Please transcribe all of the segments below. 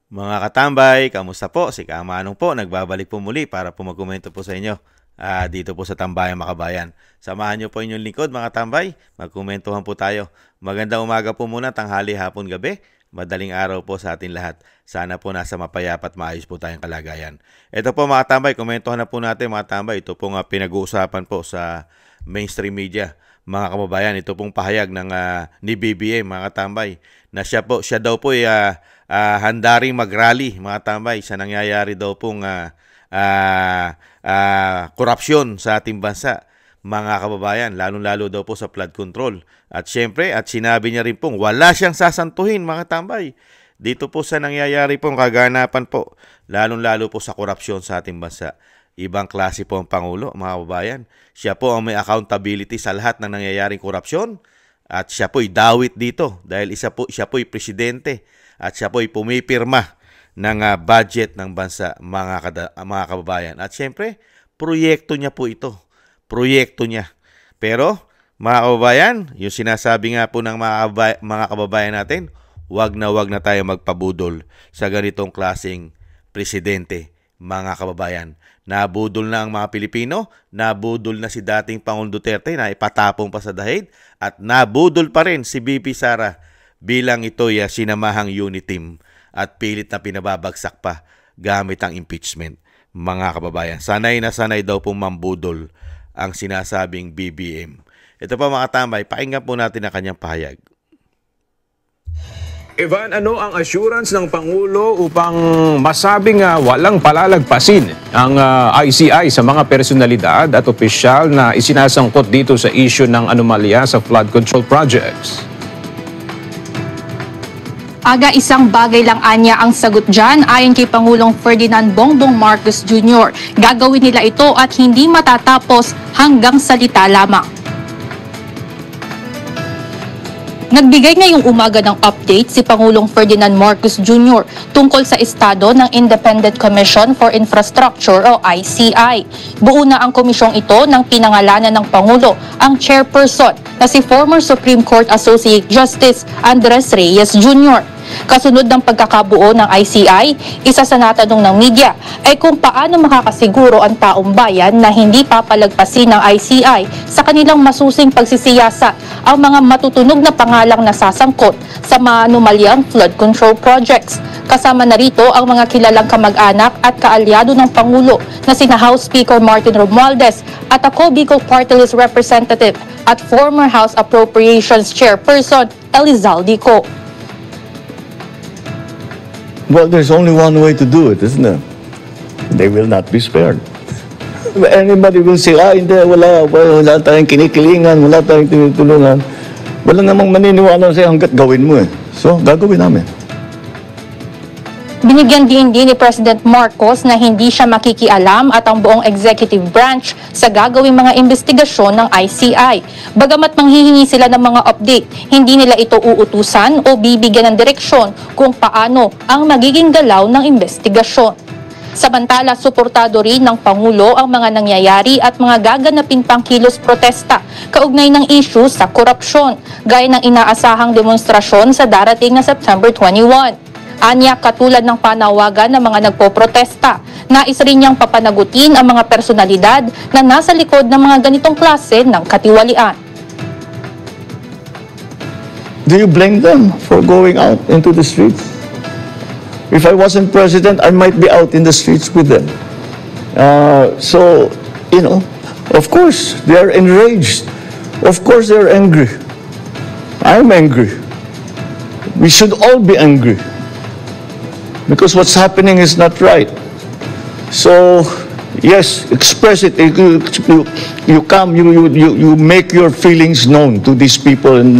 Mga katambay, kamusta po? Si Kamanong po, nagbabalik po muli para po magkomento po sa inyo dito po sa Tambayang Makabayan. Samahan niyo po inyong lingkod mga tambay, magkomentuhan po tayo. Magandang umaga po muna, tanghali, hapon, gabi. Madaling araw po sa atin lahat. Sana po nasa mapayapa at maayos po tayong kalagayan. Ito po mga tambay, komentuhan na po natin mga tambay. Ito po nga pinag-uusapan po sa mainstream media. Mga kababayan, ito pong pahayag ng ni BBM mga tambay na siya daw po ay handaring mag-rally mga tambay sa nangyayari daw pong korupsyon sa ating bansa mga kababayan, lalong-lalo daw po sa flood control. At syempre, at sinabi niya rin pong wala siyang sasantuhin mga tambay dito po sa nangyayari pong kaganapan po, lalong-lalo po sa korupsyon sa ating bansa. Ibang klase po ang Pangulo, mga kababayan. Siya po ang may accountability sa lahat ng nangyayaring korupsyon at siya po'y dawit dito dahil siya po'y presidente at siya po'y pumipirma ng budget ng bansa, mga kababayan. At siyempre, proyekto niya po ito. Proyekto niya. Pero, mga kababayan, yung sinasabi nga po ng mga kababayan natin, wag na tayo magpabudol sa ganitong klaseng presidente, mga kababayan. Nabudol na ang mga Pilipino, nabudol na si dating Pangulong Duterte na ipatapong pa sa dahig, at nabudol pa rin si BP Sara bilang ito'y sinamahang unit team at pilit na pinababagsak pa gamit ang impeachment. Mga kababayan, sanay na sanay daw pong mambudol ang sinasabing BBM. Ito pa mga tambay, pakinggan po natin ang kanyang pahayag. Ivan, ano ang assurance ng Pangulo upang masabing walang palalagpasin ang ICI sa mga personalidad at opisyal na isinasangkot dito sa issue ng anomalya sa flood control projects? Aga isang bagay lang anya ang sagot dyan ayon kay Pangulong Ferdinand Bongbong Marcos Jr. Gagawin nila ito at hindi matatapos hanggang salita lamang. Nagbigay ngayong umaga ng update si Pangulong Ferdinand Marcos Jr. tungkol sa estado ng Independent Commission for Infrastructure o ICI. Buo na ang komisyong ito ng pinangalanan ng Pangulo, ang chairperson na si former Supreme Court Associate Justice Andres Reyes Jr. Kasunod ng pagkakabuo ng ICI, isa sa natanong ng media ay kung paano makakasiguro ang taong bayan na hindi papalagpasin ng ICI sa kanilang masusing pagsisiyasat ang mga matutunog na pangalang nasasangkot sa mga anomalyang flood control projects. Kasama na rito ang mga kilalang kamag-anak at kaalyado ng Pangulo na sina House Speaker Martin Romualdez at ako Bicol Party List Representative at former House Appropriations Chairperson Elizalde Co. Well, there's only one way to do it, isn't there? They will not be spared. Anybody will say, hindi, wala tayong kinikilingan, wala tayong tinutulungan. Wala namang maniniwala sa'yo hanggat gawin mo eh. So, gagawin namin. Binigyan din ni President Marcos na hindi siya makikialam at ang buong executive branch sa gagawing mga investigasyon ng ICI. Bagamat manghihingi sila ng mga update, hindi nila ito uutusan o bibigyan ng direksyon kung paano ang magiging galaw ng investigasyon. Samantala, suportado rin ng Pangulo ang mga nangyayari at mga gaganapin pang kilos protesta kaugnay ng issue sa korupsyon, gaya ng inaasahang demonstrasyon sa darating na September 21. Anya, katulad ng panawagan ng mga nagpoprotesta, nais rin niyang papanagutin ang mga personalidad na nasa likod ng mga ganitong klase ng katiwalian. Do you blame them for going out into the streets? If I wasn't president, I might be out in the streets with them. So, of course, they are enraged. Of course, they are angry. I'm angry. We should all be angry. Because what's happening is not right. So, yes, express it. You come, you make your feelings known to these people and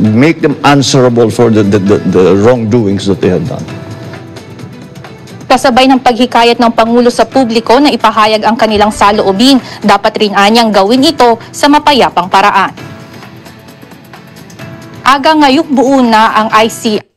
make them answerable for the wrongdoings that they have done. Kasabay ng paghikayat ng Pangulo sa publiko na ipahayag ang kanilang saloobin, dapat rin anyang gawin ito sa mapayapang paraan. Aga ngayong buo na ang ICI.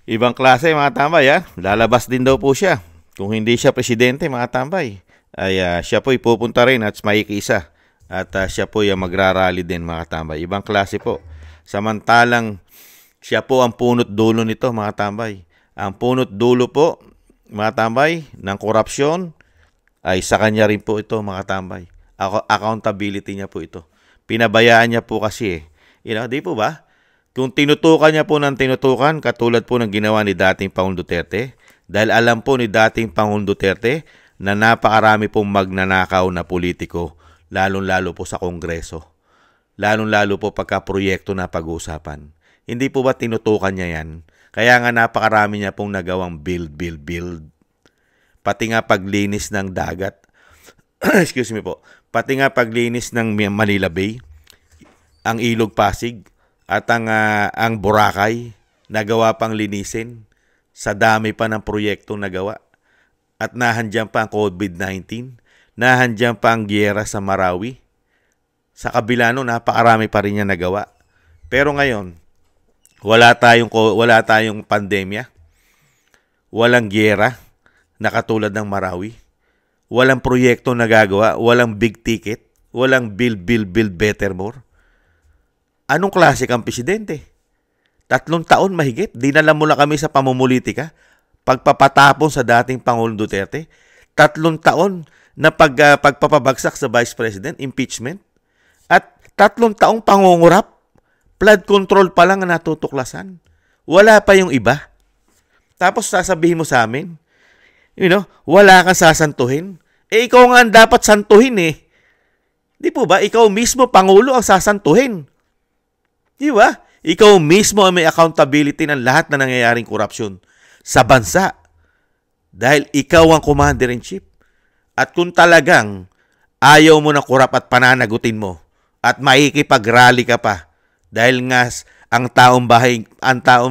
Ibang klase mga tambay lalabas din daw po siya. Kung hindi siya presidente mga tambay, ay siya po'y pupunta rin at maikisa. At siya po'y magrarally din mga tambay. Ibang klase po. Samantalang siya po ang punot dulo nito mga tambay. Ang punot dulo po, mga tambay, ng korupsyon ay sa kanya rin po ito, mga tambay. Accountability niya po ito. Pinabayaan niya po kasi di po ba? Kung tinutukan niya po ng tinutukan, katulad po ng ginawa ni dating Pangulong Duterte, dahil alam po ni dating Pangulong Duterte na napakarami pong magnanakaw na politiko, lalong-lalo po sa Kongreso. Lalong-lalo po pagka proyekto na pag-uusapan. Hindi po ba tinutukan niya yan? Kaya nga napakarami niya pong nagawang build. Pati nga paglinis ng dagat. Excuse me po. Pati nga paglinis ng Manila Bay, ang Ilog Pasig, at ang Boracay, nagawa pang linisin sa dami pa ng proyektong nagawa. At nahandyan pa ang COVID-19, nahandyan pa ang giyera sa Marawi. Sa kabila nun, napakarami pa rin niya nagawa. Pero ngayon, wala tayong pandemya, walang giyera na katulad ng Marawi, walang proyekto nagagawa, walang big ticket, walang build better more. Anong klase kang presidente? 3 taon mahigit, dinala mo na kami sa pamumulitika, pagpapatapon sa dating Pangulong Duterte, 3 taon na pagpapabagsak sa Vice President, impeachment, at 3 taong pangungurap, flood control pa lang ang natutuklasan. Wala pa yung iba. Tapos sasabihin mo sa amin, wala kang sasantuhin. Ikaw nga ang dapat santuhin eh. Di po ba? Ikaw mismo, Pangulo, ang sasantuhin. Di ba? Ikaw mismo ang may accountability ng lahat na nangyayaring korupsyon sa bansa. Dahil ikaw ang commander-in-chief. At kung talagang ayaw mo na korap at pananagutin mo, at makikipag-rally ka pa, dahil nga ang taong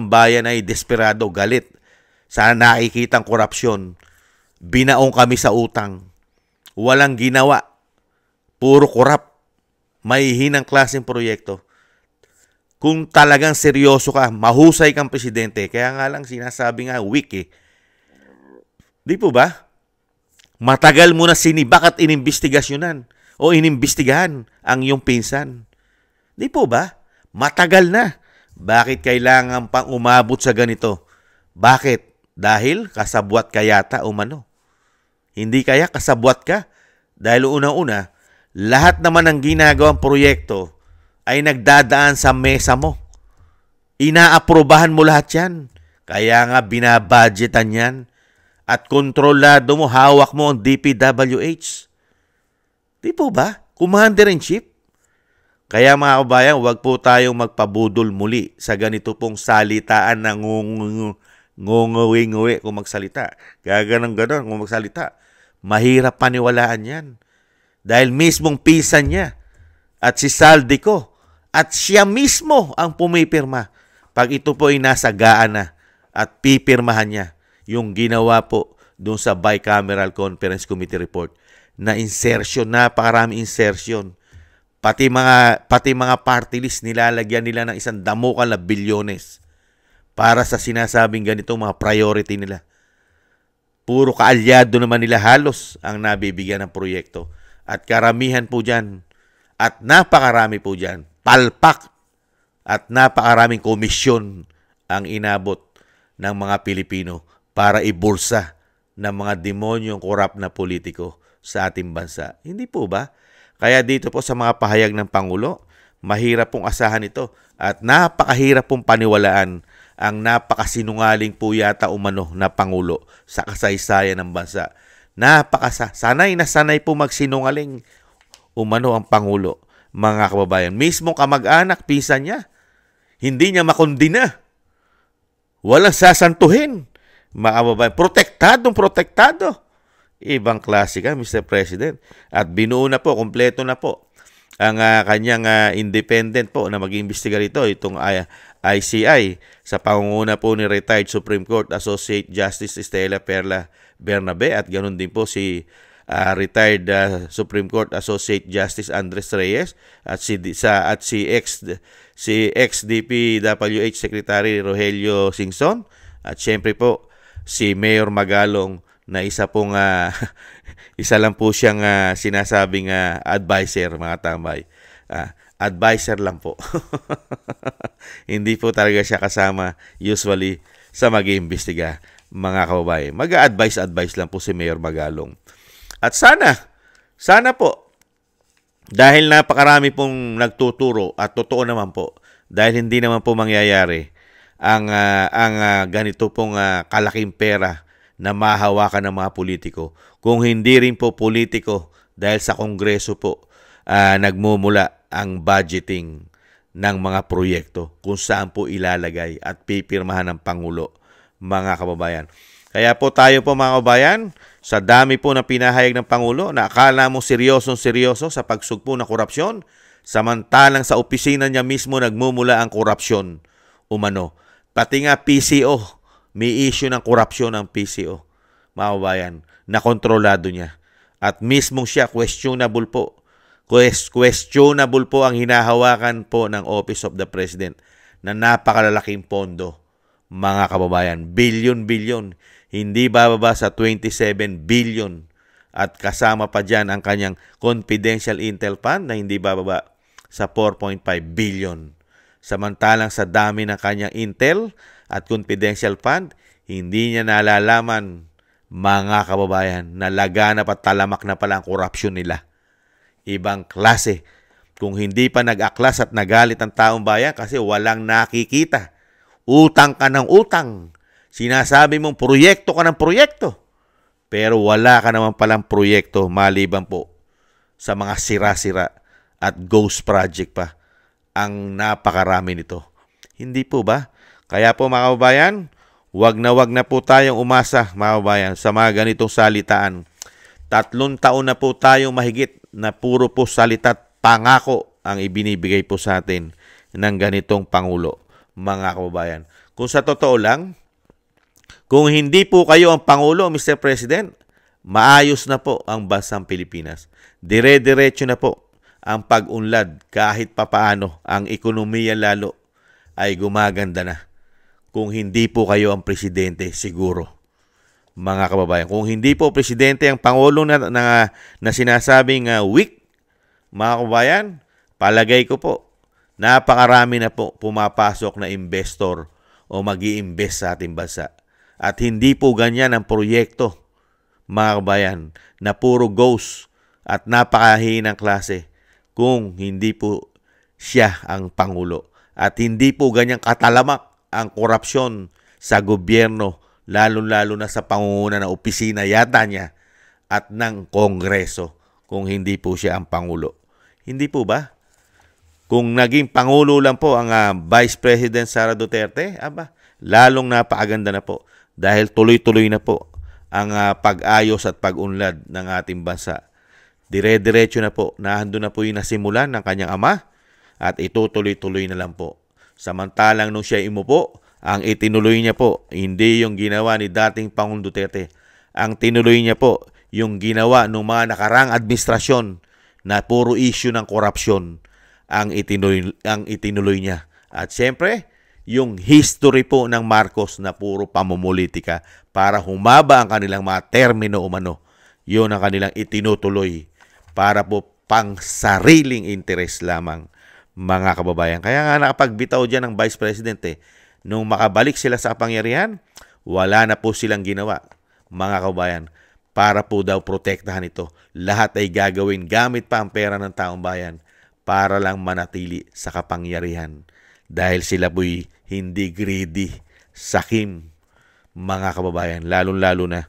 bayan ay desperado, galit, sa nakikitang korupsyon, binaong kami sa utang, walang ginawa, puro korap, mahihinang klaseng proyekto. Kung talagang seryoso ka, mahusay kang presidente, kaya nga lang sinasabi nga weak Di po ba? Matagal mo na sinibak at inimbestigasyonan o inimbestigahan ang iyong pinsan. Di po ba? Matagal na. Bakit kailangan pang umabot sa ganito? Bakit? Dahil kasabwat ka yata umano. Hindi kaya kasabwat ka? Dahil unang-una, lahat naman ng ginagawang proyekto ay nagdadaan sa mesa mo. Inaaprobahan mo lahat yan. Kaya nga binabudgetan yan. At kontrolado mo, hawak mo ang DPWH. Di po ba? Commander-in-chief. Kaya mga kabayan, huwag po tayong magpabudol muli sa ganito pong salitaan na ngunguwi-nguwi kung magsalita. Gaganon-ganon kung magsalita. Mahirap paniwalaan yan. Dahil mismong pisan niya at si Saldico at siya mismo ang pumipirma pag ito po ay nasagaan na at pipirmahan niya yung ginawa po doon sa Bicameral Conference Committee report na insertion, napakarami insertion. Pati mga party list nilalagyan nila ng isang damukal na bilyones para sa sinasabing ganitong mga priority nila. Puro kaalyado naman nila halos ang nabibigyan ng proyekto. At karamihan po dyan, at napakarami po dyan, palpak at napakaraming komisyon ang inabot ng mga Pilipino para ibulsa ng mga demonyong korap na politiko sa ating bansa. Hindi po ba? Kaya dito po sa mga pahayag ng Pangulo, mahirap pong asahan ito at napakahirap pong paniwalaan ang napakasinungaling po yata umano na Pangulo sa kasaysayan ng bansa. Sanay na sanay po magsinungaling umano ang Pangulo, mga kababayan. Mismo kamag-anak, pinsan niya, hindi niya makondina. Walang sasantuhin. Mga kababayan, protektado. Ibang klase ka, Mr. President. At binuo na po, kompleto na po ang kanyang independent po na mag-iimbestiga rito, itong ICI, sa pangunguna po ni retired Supreme Court Associate Justice Estela Perla Bernabe at ganoon din po si retired Supreme Court Associate Justice Andres Reyes at si ex-DPWH Secretary Rogelio Singson at syempre po si Mayor Magalong na isa lang po siyang sinasabing advisor, mga tambay. Advisor lang po. Hindi po talaga siya kasama usually sa mag-iimbestiga, mga kababayan. Mag-a-advise lang po si Mayor Magalong. At sana po, dahil napakarami pong nagtuturo at totoo naman po, dahil hindi naman po mangyayari ang ganito pong kalaking pera na mahawakan ng mga politiko. Kung hindi rin po politiko, dahil sa Kongreso po, nagmumula ang budgeting ng mga proyekto kung saan po ilalagay at pipirmahan ng Pangulo, mga kababayan. Kaya po tayo po mga kababayan, sa dami po na pinahayag ng Pangulo na akala mo seryosong-seryoso sa pagsugpo ng korupsyon, samantalang sa opisina niya mismo nagmumula ang korupsyon umano. Pati nga PCO, may issue ng korupsyon ng PCO, mga kababayan, na kontrolado niya. At mismong siya, questionable po ang hinahawakan po ng Office of the President na napakalalaking pondo, mga kababayan. Billion. Hindi bababa sa 27 billion. At kasama pa dyan ang kanyang confidential intel fund na hindi bababa sa 4.5 billion. Samantalang sa dami ng kanyang intel at confidential fund, hindi niya nalalaman, mga kababayan, na laganap at talamak na pala ang korupsyon nila. Ibang klase. Kung hindi pa nag-aklas at nagalit ang taong bayan kasi walang nakikita. Utang ka ng utang. Sinasabi mong proyekto ka ng proyekto. Pero wala ka naman palang proyekto maliban po sa mga sira-sira at ghost project pa. Ang napakarami nito. Hindi po ba? Kaya po mga kababayan, wag na po tayong umasa, mga kababayan, sa mga ganitong salitaan. 3 taon na po tayong mahigit na puro po salita at pangako ang ibinibigay po sa atin ng ganitong Pangulo, mga kababayan. Kung sa totoo lang, kung hindi po kayo ang Pangulo, Mr. President, maayos na po ang bansang Pilipinas. Dire-diretso na po ang pag-unlad kahit papaano ang ekonomiya lalo ay gumaganda na. Kung hindi po kayo ang presidente, siguro. Mga kababayan, kung hindi po presidente ang Pangulo na sinasabing weak, mga kababayan, palagay ko po, napakarami na po pumapasok na investor o mag-i-invest sa ating bansa. At hindi po ganyan ang proyekto, mga kababayan, na puro ghost at napakahinang klase kung hindi po siya ang Pangulo. At hindi po ganyan katalamak ang korupsyon sa gobyerno, lalo-lalo na sa pangunguna ng opisina yata niya at ng Kongreso kung hindi po siya ang Pangulo. Hindi po ba? Kung naging Pangulo lang po ang Vice President Sara Duterte, lalong napakaganda na po dahil tuloy-tuloy na po ang pag-ayos at pag-unlad ng ating bansa. Dire-diretso na po, nandun na po yung nasimulan ng kanyang ama at itutuloy-tuloy na lang po. Samantalang nung siya imupo, ang itinuloy niya po, hindi yung ginawa ni dating Pangulong Duterte. Ang tinuloy niya po, yung ginawa ng mga nakarang administrasyon na puro issue ng korupsyon ang itinuloy niya. At siyempre, yung history po ng Marcos na puro pamumulitika para humaba ang kanilang mga termino umano. Yun ang kanilang itinutuloy para po pang sariling interes lamang, mga kababayan. Kaya nga nakapagbitaw dyan ng Vice President nung makabalik sila sa kapangyarihan, wala na po silang ginawa, mga kababayan, para po daw protektahan ito. Lahat ay gagawin gamit pa ang pera ng taong bayan para lang manatili sa kapangyarihan. Dahil sila po'y hindi greedy, sakim, mga kababayan. Lalo-lalo na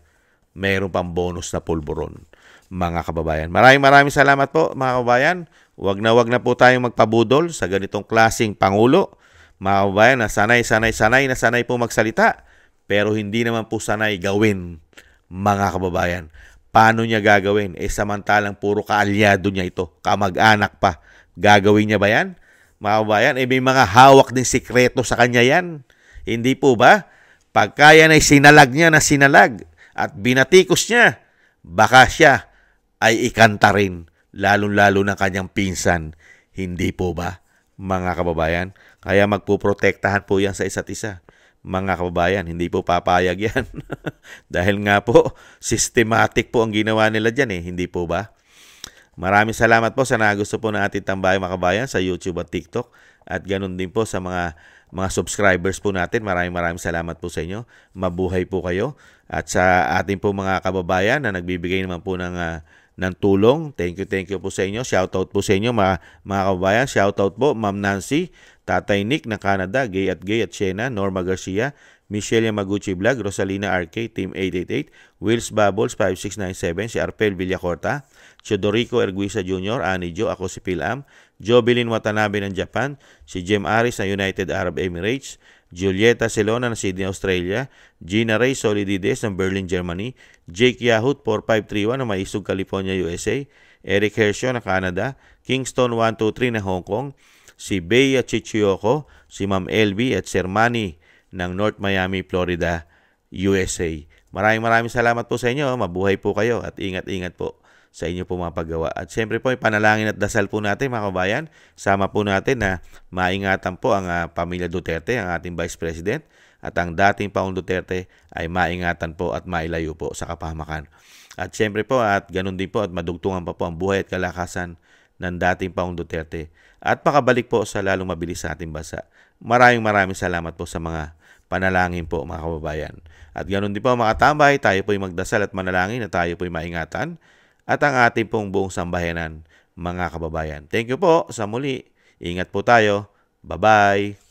mayroon pang bonus na pulburon, mga kababayan. Maraming salamat po, mga kababayan. Wag na po tayong magpabudol sa ganitong klaseng Pangulo. Mga kababayan, na sanay po magsalita, pero hindi naman po sanay gawin, mga kababayan. Paano niya gagawin? Samantalang puro kaalyado niya ito, kamag-anak pa. Gagawin niya ba yan? Mga kababayan, may mga hawak din sikreto sa kanya yan. Hindi po ba? Pagka yan ay sinalag niya na sinalag at binatikos niya, baka siya ay ikanta rin, lalo-lalo ng kanyang pinsan. Hindi po ba, mga kababayan? Kaya magpuprotektahan po yan sa isa't isa. Mga kababayan, hindi po papayag yan. Dahil nga po, systematic po ang ginawa nila dyan hindi po ba? Maraming salamat po sa nagusto po ng ating tambayan, mga kababayan, sa YouTube at TikTok. At ganun din po sa mga mga subscribers po natin. Maraming salamat po sa inyo. Mabuhay po kayo. At sa ating po mga kababayan na nagbibigay naman po ng tulong, thank you po sa inyo. Shoutout po sa inyo mga kababayan. Shoutout po Ma'am Nancy, Tatay Nick ng Canada, Gay at Shena, Norma Garcia, Michelle Yamaguchi Vlog, Rosalina RK, Team 888, Wills Bubbles 5697, si Arpel Villacorta, Chodorico Erguisa Jr., Ani Jo, ako si Pilam, Jovelyn Watanabe ng Japan, si Jem Aris ng United Arab Emirates, Julieta Celona ng Sydney, Australia, Gina Ray Solidides ng Berlin, Germany, Jake Yahut 4531 ng Maisug, California, USA, Eric Hershaw ng Canada, Kingston 123 ng Hong Kong, si Bea Chichioko, si Ma'am LB at Sir Manny ng North Miami, Florida, USA. Maraming salamat po sa inyo. Mabuhay po kayo at ingat-ingat po sa inyo po mga paggawa. At siyempre po, panalangin at dasal po natin mga kabayan. Sama po natin na maingatan po ang pamilya Duterte, ang ating Vice President, at ang dating Pangulong Duterte ay maingatan po at mailayo po sa kapahamakan. At siyempre po, at ganun din po, at madugtungan pa po ang buhay at kalakasan ng dating Pangulong Duterte at makabalik po sa lalong mabilis sa ating bansa. Maraming salamat po sa mga panalangin po mga kababayan. At ganun din po mga tambay, tayo po'y magdasal at manalangin na tayo po'y maingatan at ang ating pong buong sambayanan mga kababayan. Thank you po sa muli. Ingat po tayo. Bye-bye.